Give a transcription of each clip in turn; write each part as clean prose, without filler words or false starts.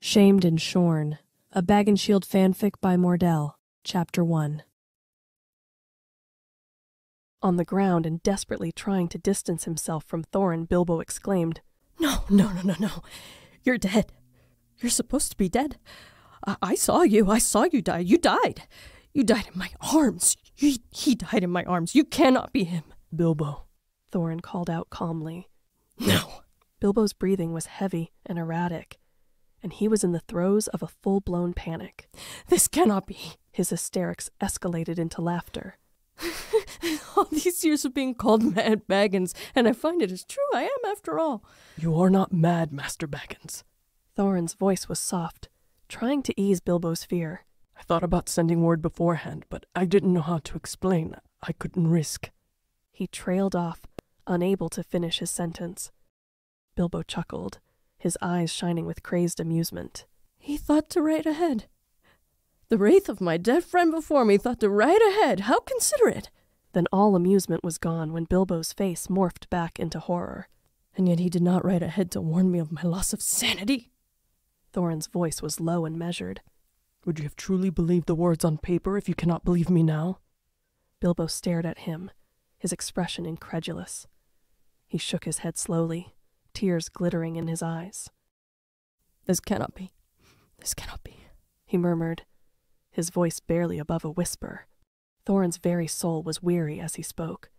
Shamed and Shorn, a Bagginshield fanfic by Mordell, Chapter 1. On the ground and desperately trying to distance himself from Thorin, Bilbo exclaimed, No. You're dead. You're supposed to be dead. I saw you. I saw you die. You died. You died in my arms. He died in my arms. You cannot be him. Bilbo, Thorin called out calmly. No. Bilbo's breathing was heavy and erratic, and he was in the throes of a full-blown panic. This cannot be. His hysterics escalated into laughter. All these years of being called Mad Baggins, and I find it is true. I am, after all. You are not mad, Master Baggins. Thorin's voice was soft, trying to ease Bilbo's fear. I thought about sending word beforehand, but I didn't know how to explain. I couldn't risk. He trailed off, unable to finish his sentence. Bilbo chuckled, his eyes shining with crazed amusement. He thought to ride ahead. The wraith of my dead friend before me thought to ride ahead. How considerate! Then all amusement was gone when Bilbo's face morphed back into horror. And yet he did not ride ahead to warn me of my loss of sanity. Thorin's voice was low and measured. Would you have truly believed the words on paper if you cannot believe me now? Bilbo stared at him, his expression incredulous. He shook his head slowly, tears glittering in his eyes. This cannot be. This cannot be, he murmured, his voice barely above a whisper. Thorin's very soul was weary as he spoke.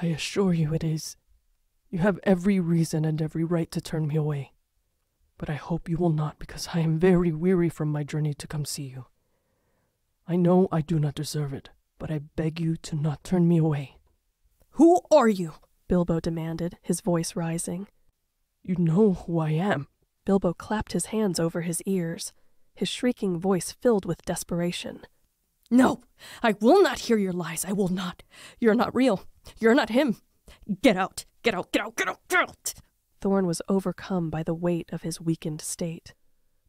I assure you it is. You have every reason and every right to turn me away. But I hope you will not, because I am very weary from my journey to come see you. I know I do not deserve it, but I beg you to not turn me away. Who are you? Bilbo demanded, his voice rising. You know who I am. Bilbo clapped his hands over his ears, his shrieking voice filled with desperation. No, I will not hear your lies. I will not. You're not real. You're not him. Get out. Get out. Get out. Get out. Get out. Thorin was overcome by the weight of his weakened state.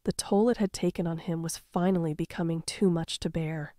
The toll it had taken on him was finally becoming too much to bear.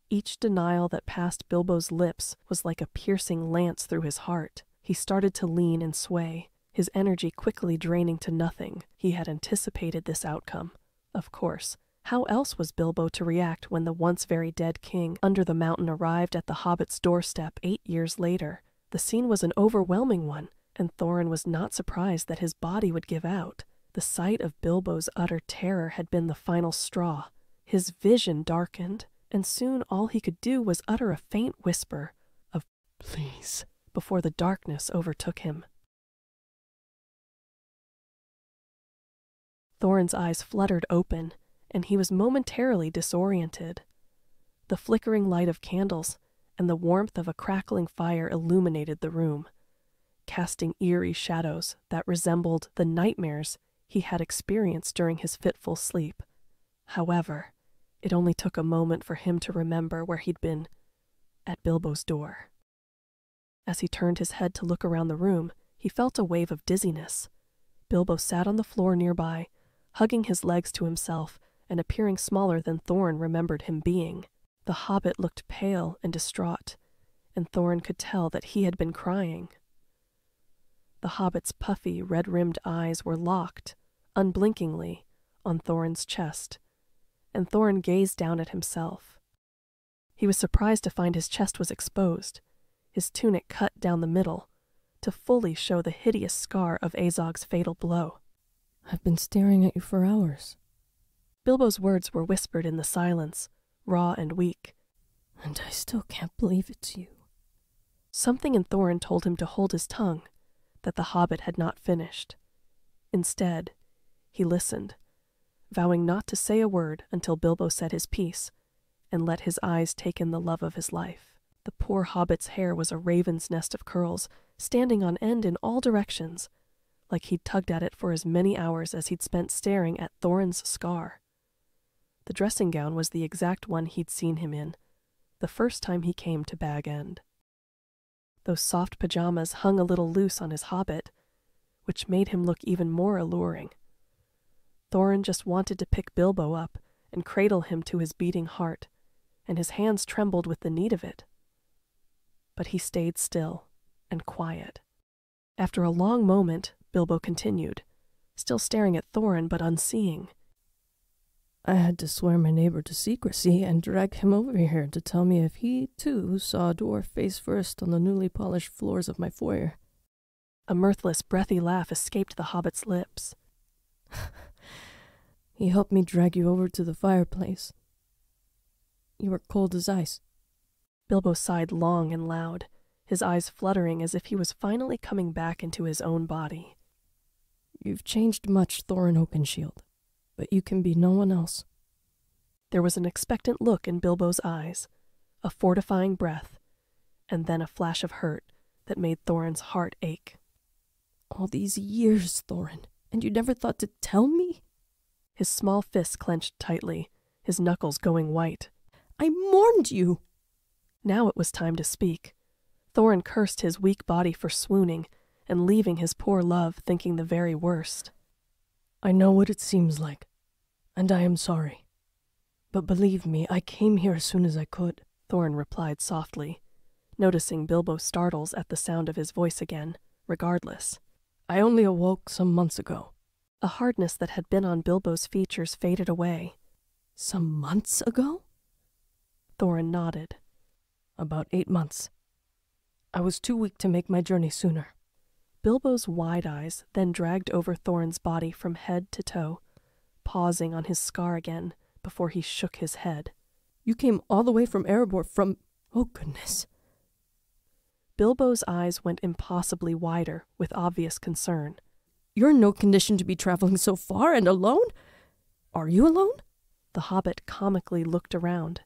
Each denial that passed Bilbo's lips was like a piercing lance through his heart. He started to lean and sway, his energy quickly draining to nothing. He had anticipated this outcome. Of course, how else was Bilbo to react when the once very dead king under the mountain arrived at the Hobbit's doorstep 8 years later? The scene was an overwhelming one, and Thorin was not surprised that his body would give out. The sight of Bilbo's utter terror had been the final straw. His vision darkened, and soon all he could do was utter a faint whisper of "please" before the darkness overtook him. Thorin's eyes fluttered open, and he was momentarily disoriented. The flickering light of candles and the warmth of a crackling fire illuminated the room, casting eerie shadows that resembled the nightmares he had experienced during his fitful sleep. However, it only took a moment for him to remember where he'd been, at Bilbo's door. As he turned his head to look around the room, he felt a wave of dizziness. Bilbo sat on the floor nearby, hugging his legs to himself and appearing smaller than Thorin remembered him being. The Hobbit looked pale and distraught, and Thorin could tell that he had been crying. The Hobbit's puffy, red-rimmed eyes were locked, unblinkingly, on Thorin's chest, and Thorin gazed down at himself. He was surprised to find his chest was exposed, his tunic cut down the middle, to fully show the hideous scar of Azog's fatal blow. I've been staring at you for hours. Bilbo's words were whispered in the silence, raw and weak. And I still can't believe it's you. Something in Thorin told him to hold his tongue, that the Hobbit had not finished. Instead, he listened, vowing not to say a word until Bilbo said his piece, and let his eyes take in the love of his life. The poor Hobbit's hair was a raven's nest of curls, standing on end in all directions, like he'd tugged at it for as many hours as he'd spent staring at Thorin's scar. The dressing gown was the exact one he'd seen him in, the first time he came to Bag End. Those soft pajamas hung a little loose on his hobbit, which made him look even more alluring. Thorin just wanted to pick Bilbo up and cradle him to his beating heart, and his hands trembled with the need of it. But he stayed still and quiet. After a long moment, Bilbo continued, still staring at Thorin but unseeing. I had to swear my neighbor to secrecy and drag him over here to tell me if he, too, saw a dwarf face first on the newly polished floors of my foyer. A mirthless, breathy laugh escaped the hobbit's lips. He helped me drag you over to the fireplace. You were cold as ice. Bilbo sighed long and loud, his eyes fluttering as if he was finally coming back into his own body. You've changed much, Thorin Oakenshield, but you can be no one else. There was an expectant look in Bilbo's eyes, a fortifying breath, and then a flash of hurt that made Thorin's heart ache. All these years, Thorin, and you never thought to tell me? His small fists clenched tightly, his knuckles going white. I mourned you! Now it was time to speak. Thorin cursed his weak body for swooning and leaving his poor love thinking the very worst. I know what it seems like, and I am sorry. But believe me, I came here as soon as I could, Thorin replied softly, noticing Bilbo startles at the sound of his voice again, regardless. I only awoke some months ago. A hardness that had been on Bilbo's features faded away. Some months ago? Thorin nodded. About 8 months. I was too weak to make my journey sooner. Bilbo's wide eyes then dragged over Thorin's body from head to toe, pausing on his scar again before he shook his head. You came all the way from Erebor from... Oh, goodness. Bilbo's eyes went impossibly wider with obvious concern. You're in no condition to be traveling so far and alone? Are you alone? The hobbit comically looked around,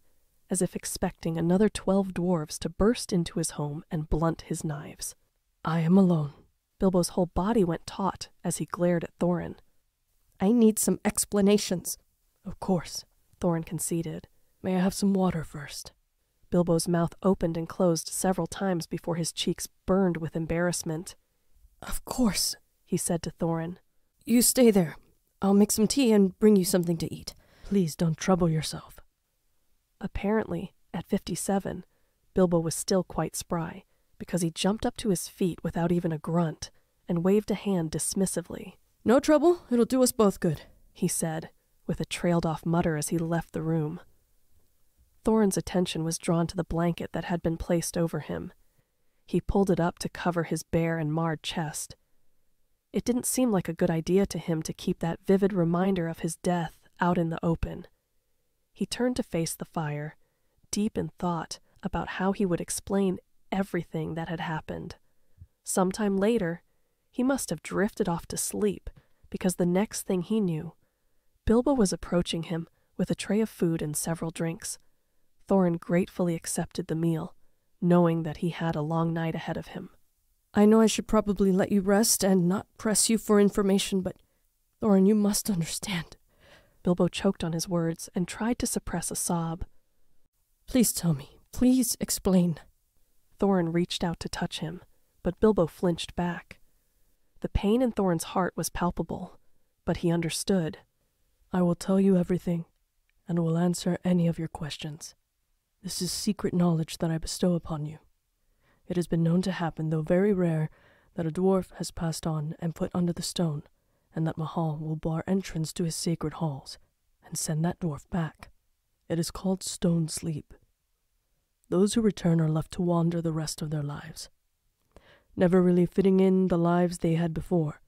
as if expecting another 12 dwarves to burst into his home and blunt his knives. I am alone. Bilbo's whole body went taut as he glared at Thorin. I need some explanations. Of course, Thorin conceded. May I have some water first? Bilbo's mouth opened and closed several times before his cheeks burned with embarrassment. Of course, he said to Thorin. You stay there. I'll make some tea and bring you something to eat. Please don't trouble yourself. Apparently, at 57, Bilbo was still quite spry, because he jumped up to his feet without even a grunt and waved a hand dismissively. No trouble, it'll do us both good, he said, with a trailed-off mutter as he left the room. Thorin's attention was drawn to the blanket that had been placed over him. He pulled it up to cover his bare and marred chest. It didn't seem like a good idea to him to keep that vivid reminder of his death out in the open. He turned to face the fire, deep in thought about how he would explain everything that had happened. Sometime later, he must have drifted off to sleep, because the next thing he knew, Bilbo was approaching him with a tray of food and several drinks. Thorin gratefully accepted the meal, knowing that he had a long night ahead of him. I know I should probably let you rest and not press you for information, but Thorin, you must understand. Bilbo choked on his words and tried to suppress a sob. Please tell me. Please explain. Thorin reached out to touch him, but Bilbo flinched back. The pain in Thorin's heart was palpable, but he understood. I will tell you everything, and will answer any of your questions. This is secret knowledge that I bestow upon you. It has been known to happen, though very rare, that a dwarf has passed on and put under the stone, and that Mahal will bar entrance to his sacred halls, and send that dwarf back. It is called stone sleep. Those who return are left to wander the rest of their lives, never really fitting in the lives they had before,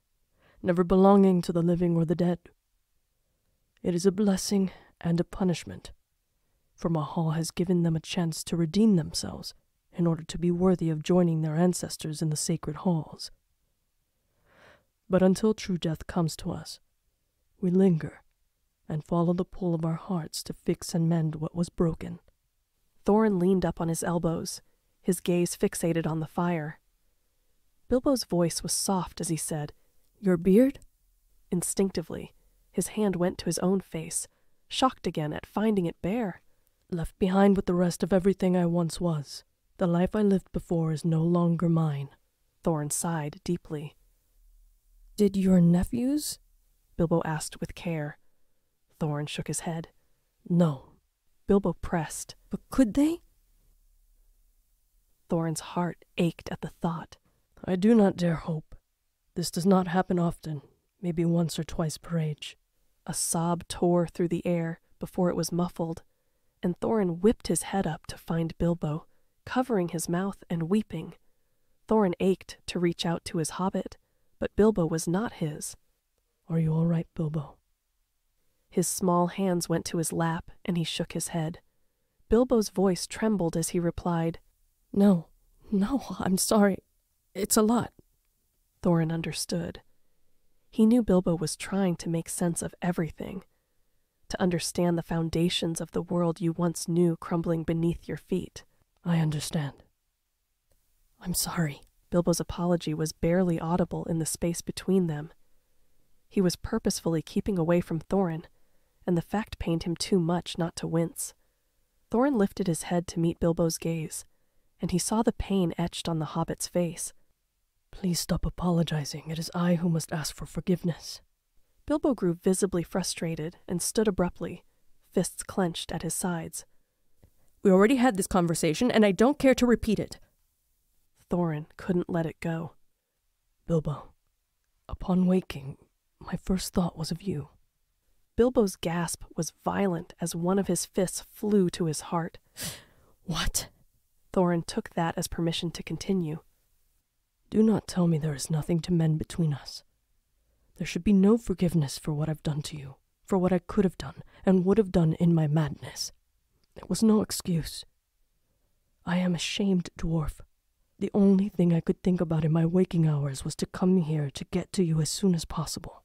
never belonging to the living or the dead. It is a blessing and a punishment, for Mahal has given them a chance to redeem themselves in order to be worthy of joining their ancestors in the sacred halls. But until true death comes to us, we linger and follow the pull of our hearts to fix and mend what was broken. Thorin leaned up on his elbows, his gaze fixated on the fire. Bilbo's voice was soft as he said, Your beard? Instinctively, his hand went to his own face, shocked again at finding it bare. Left behind with the rest of everything I once was. The life I lived before is no longer mine. Thorin sighed deeply. Did your nephews? Bilbo asked with care. Thorin shook his head. No. Bilbo pressed. But could they? Thorin's heart ached at the thought. I do not dare hope. This does not happen often, Maybe once or twice per age. A sob tore through the air before it was muffled, and Thorin whipped his head up to find Bilbo, covering his mouth and weeping. Thorin ached to reach out to his hobbit, but Bilbo was not his. Are you all right, Bilbo? His small hands went to his lap, and he shook his head. Bilbo's voice trembled as he replied, No, I'm sorry. It's a lot. Thorin understood. He knew Bilbo was trying to make sense of everything, to understand the foundations of the world you once knew crumbling beneath your feet. I understand. I'm sorry. Bilbo's apology was barely audible in the space between them. He was purposefully keeping away from Thorin, and the fact pained him too much not to wince. Thorin lifted his head to meet Bilbo's gaze, and he saw the pain etched on the hobbit's face. Please stop apologizing. It is I who must ask for forgiveness. Bilbo grew visibly frustrated and stood abruptly, fists clenched at his sides. We already had this conversation, and I don't care to repeat it. Thorin couldn't let it go. Bilbo, upon waking, my first thought was of you. Bilbo's gasp was violent as one of his fists flew to his heart. What? Thorin took that as permission to continue. Do not tell me there is nothing to mend between us. There should be no forgiveness for what I've done to you, for what I could have done and would have done in my madness. It was no excuse. I am a shamed dwarf. The only thing I could think about in my waking hours was to come here to get to you as soon as possible.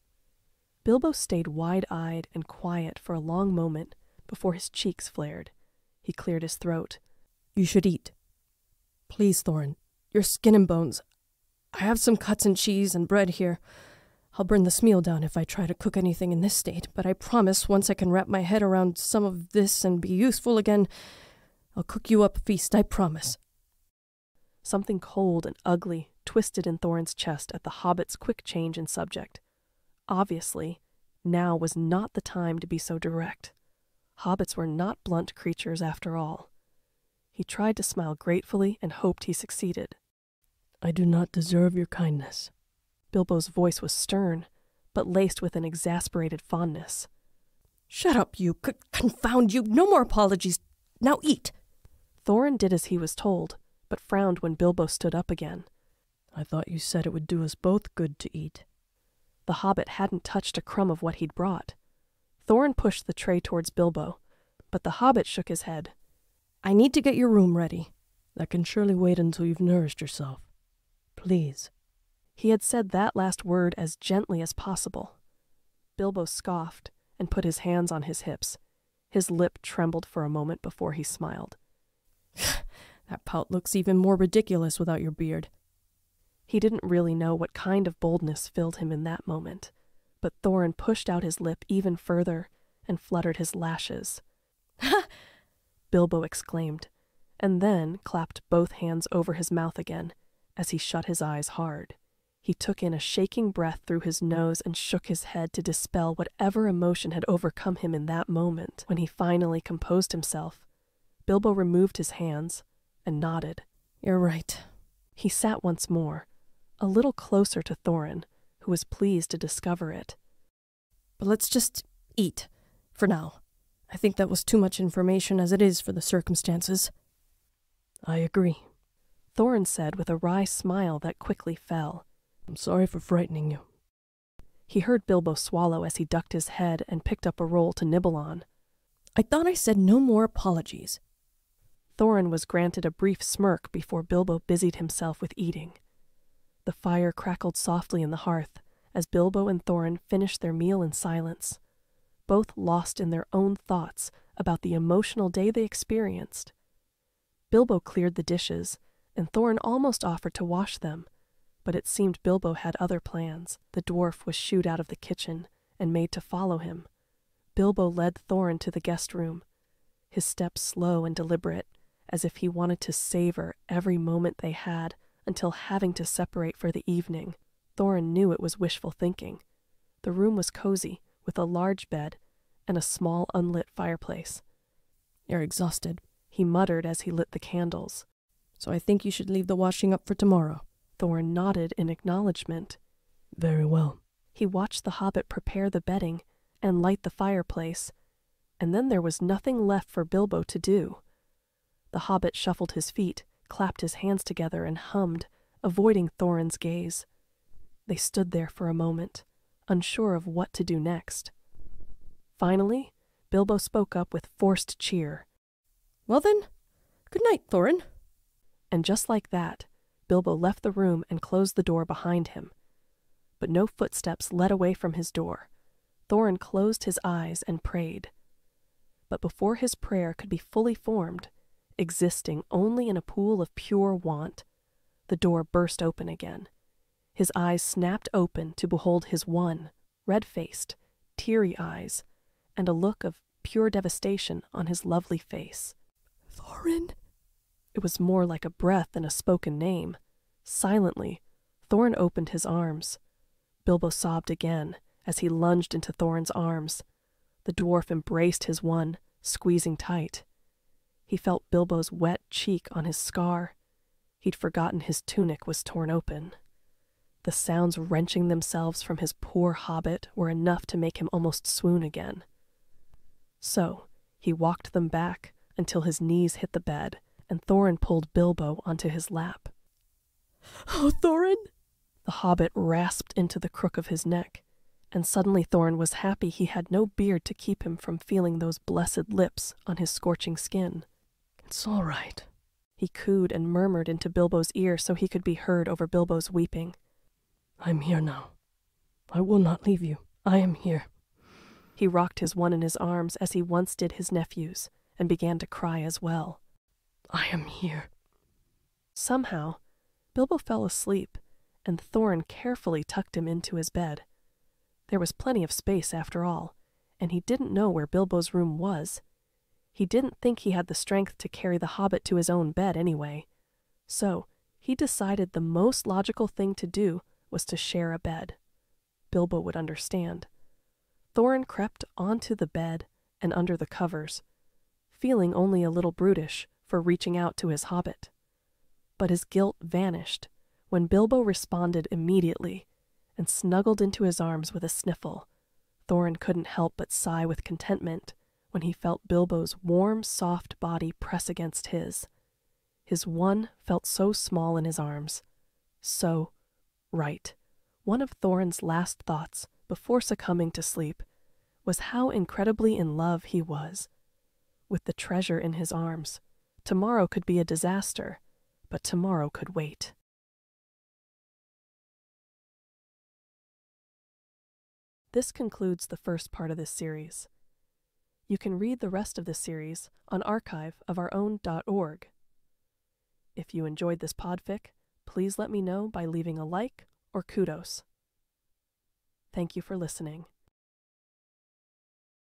Bilbo stayed wide-eyed and quiet for a long moment before his cheeks flared. He cleared his throat. You should eat. Please, Thorin. Your skin and bones. I have some cuts and cheese and bread here. I'll burn this meal down if I try to cook anything in this state, but I promise once I can wrap my head around some of this and be useful again, I'll cook you up a feast, I promise. Something cold and ugly twisted in Thorin's chest at the hobbit's quick change in subject. Obviously, now was not the time to be so direct. Hobbits were not blunt creatures after all. He tried to smile gratefully and hoped he succeeded. I do not deserve your kindness. Bilbo's voice was stern, but laced with an exasperated fondness. Shut up, you! Confound you! No more apologies! Now eat! Thorin did as he was told, but frowned when Bilbo stood up again. I thought you said it would do us both good to eat. The hobbit hadn't touched a crumb of what he'd brought. Thorin pushed the tray towards Bilbo, but the hobbit shook his head. I need to get your room ready. That can surely wait until you've nourished yourself. Please. He had said that last word as gently as possible. Bilbo scoffed and put his hands on his hips. His lip trembled for a moment before he smiled. That pout looks even more ridiculous without your beard. He didn't really know what kind of boldness filled him in that moment, but Thorin pushed out his lip even further and fluttered his lashes. Ha! Bilbo exclaimed, and then clapped both hands over his mouth again as he shut his eyes hard. He took in a shaking breath through his nose and shook his head to dispel whatever emotion had overcome him in that moment. When he finally composed himself, Bilbo removed his hands and nodded. You're right. He sat once more, a little closer to Thorin, who was pleased to discover it. But let's just eat, for now. I think that was too much information as it is for the circumstances. I agree, Thorin said with a wry smile that quickly fell. I'm sorry for frightening you. He heard Bilbo swallow as he ducked his head and picked up a roll to nibble on. I thought I said no more apologies. Thorin was granted a brief smirk before Bilbo busied himself with eating. The fire crackled softly in the hearth as Bilbo and Thorin finished their meal in silence, both lost in their own thoughts about the emotional day they experienced. Bilbo cleared the dishes, and Thorin almost offered to wash them, but it seemed Bilbo had other plans. The dwarf was shooed out of the kitchen and made to follow him. Bilbo led Thorin to the guest room, his steps slow and deliberate, as if he wanted to savor every moment they had until having to separate for the evening. Thorin knew it was wishful thinking. The room was cozy, with a large bed and a small unlit fireplace. You're exhausted, he muttered as he lit the candles. So I think you should leave the washing up for tomorrow. Thorin nodded in acknowledgement. Very well. He watched the hobbit prepare the bedding and light the fireplace, and then there was nothing left for Bilbo to do. The hobbit shuffled his feet, clapped his hands together, and hummed, avoiding Thorin's gaze. They stood there for a moment, unsure of what to do next. Finally, Bilbo spoke up with forced cheer. "Well then, good night, Thorin." And just like that, Bilbo left the room and closed the door behind him. But no footsteps led away from his door. Thorin closed his eyes and prayed. But before his prayer could be fully formed, existing only in a pool of pure want, the door burst open again. His eyes snapped open to behold his one, red-faced, teary eyes, and a look of pure devastation on his lovely face. "Thorin." It was more like a breath than a spoken name. Silently, Thorin opened his arms. Bilbo sobbed again as he lunged into Thorin's arms. The dwarf embraced his one, squeezing tight. He felt Bilbo's wet cheek on his scar. He'd forgotten his tunic was torn open. The sounds wrenching themselves from his poor hobbit were enough to make him almost swoon again. So, he walked them back until his knees hit the bed, and Thorin pulled Bilbo onto his lap. "Oh, Thorin!" The hobbit rasped into the crook of his neck, and suddenly Thorin was happy he had no beard to keep him from feeling those blessed lips on his scorching skin. It's all right, he cooed and murmured into Bilbo's ear so he could be heard over Bilbo's weeping. I'm here now. I will not leave you. I am here. He rocked his one in his arms as he once did his nephew's, and began to cry as well. I am here. Somehow, Bilbo fell asleep, and Thorin carefully tucked him into his bed. There was plenty of space after all, and he didn't know where Bilbo's room was. He didn't think he had the strength to carry the hobbit to his own bed anyway. So, he decided the most logical thing to do was to share a bed. Bilbo would understand. Thorin crept onto the bed and under the covers, feeling only a little brutish for reaching out to his hobbit. But his guilt vanished when Bilbo responded immediately and snuggled into his arms with a sniffle. Thorin couldn't help but sigh with contentment when he felt Bilbo's warm, soft body press against his. His one felt so small in his arms. So right. One of Thorin's last thoughts before succumbing to sleep was how incredibly in love he was. With the treasure in his arms, tomorrow could be a disaster, but tomorrow could wait. This concludes the first part of this series. You can read the rest of this series on archiveofourown.org. If you enjoyed this podfic, please let me know by leaving a like or kudos. Thank you for listening.